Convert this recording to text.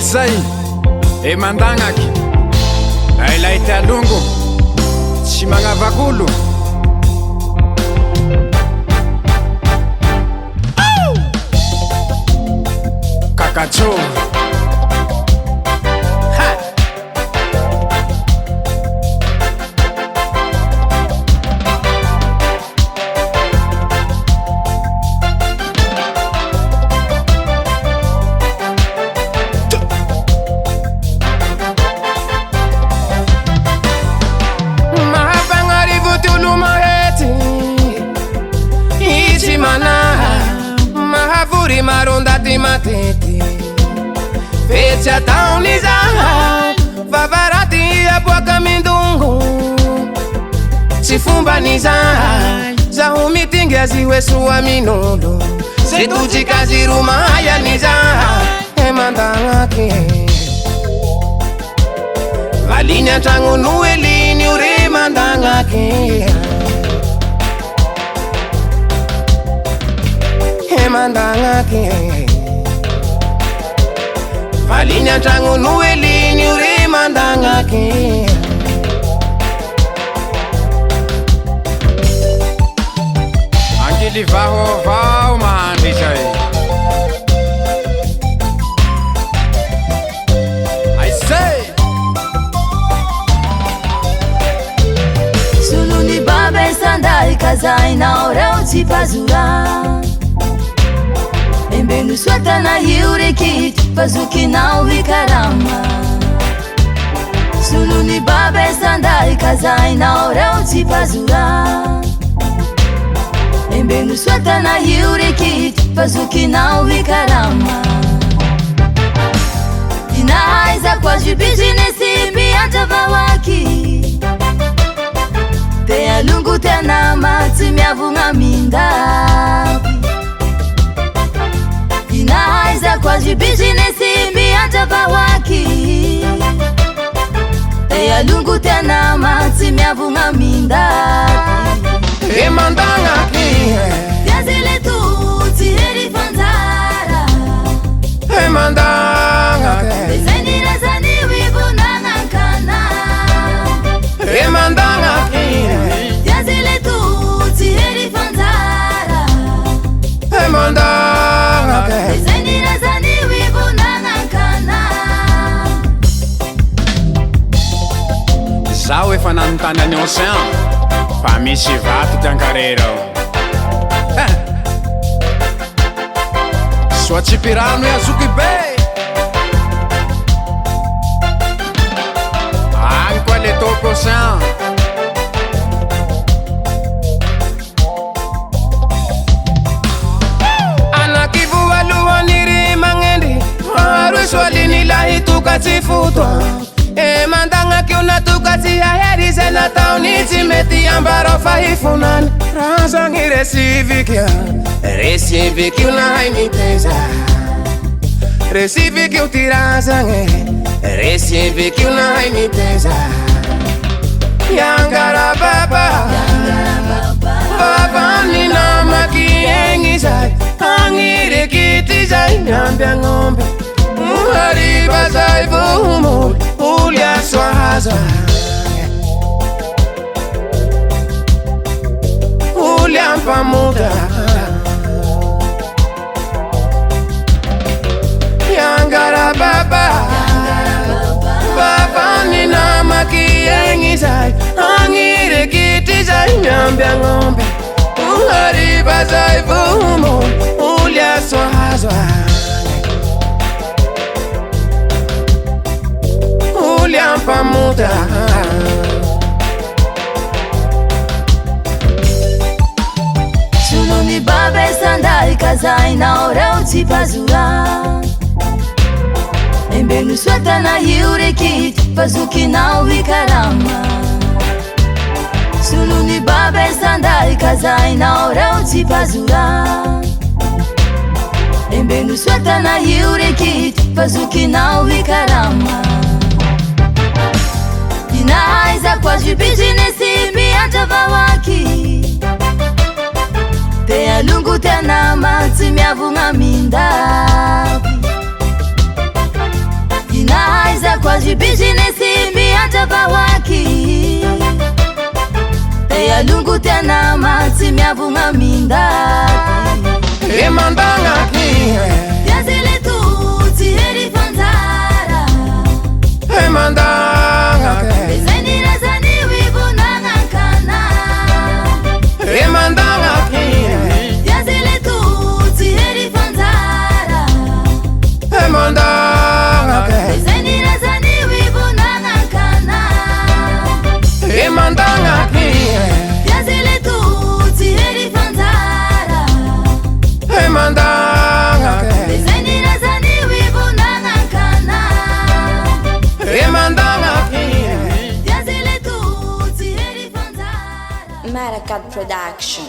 Zay e mandagnaky ailay ty alongo tsy magnavak'olo kakatso marondati matete fetsy ataony zaha vavarati aboaka mindongo tsy fombany zaha zaho mitingy azy hoe soa minolo ze tojikazy romayany zaha e mandagnaky valiny antragno no eliny io re mandagnaky mandagnaky valiny antragno no eliny io re mandagnaky angily vahoavao mahandry zay aisey solony babe sanday kazainao reo tsy pazora embeno suatana io rekity fazokinao hikarama solony babe sanday kazainao reo tsy pazora embeno suatana io rekity fazokinao hikarama inaiza kwazy bizinesi miantravawaki te alongo tenama tsy miavogna mindaby inaiza kwazy bizinesi miantravawaki te alongo tenama tsy miavogna mindaby e mandagnaky viazile tu tsy hery fanjara e mandagnaky zenirezany wivonanankana e mandagnaky viazile tu tsy hery fanjara e mandagnaky zenirezany wivonanankana zaho efa nanontany any océan fa misy vato tiankarera soa tsy pirano e azoky be agny koa le toko océan anaky voalohany ry magnendry maharoe soaliny lahy toka tsy fotoa e mandagnaky io natoka tsy ahery zay nataony tsy mety ambarao fahifonany raha zagny resiviky io nahay miteza resiviky io ty raha zagny resiviky io nahay miteza yangara baba babany namaky egny zay agny rekity zay miamby agn'omby hariva zay vomoly oly asoaza oly ampamoda yangara baba babany namaky egny zay agny rekity zay miamby agn'omby hariva zay vomoly oly asoaza ampamuda solony babe sanday kazainao reo tsy pazora embeno suatana io rekity fazokinao hikarama solony babe sanday kazainao reo tsy pazora embeno suatana io rekity fazokinao hikarama inaiza kwazy bizinesi miantravawaki te alongo tenama tsy miavogna mindaby naiza kwazi business miacha pawaki Teya lungu tena mati miavunga mindati Mandanga kiwe Yazile tuti heri fanzara Mandanga ke Bezeni razani wibu nangakana Mandanga kiwe Yazile tuti heri fanzara Mandanga ke Bezeni razani wibu nangakana Mandanga kiwe Yazile tuti heri fanzara Mandanga ke Bezeni razani wibu nangakana Mandanga kiwe Yazile tuti heri fanzara Maracad Production.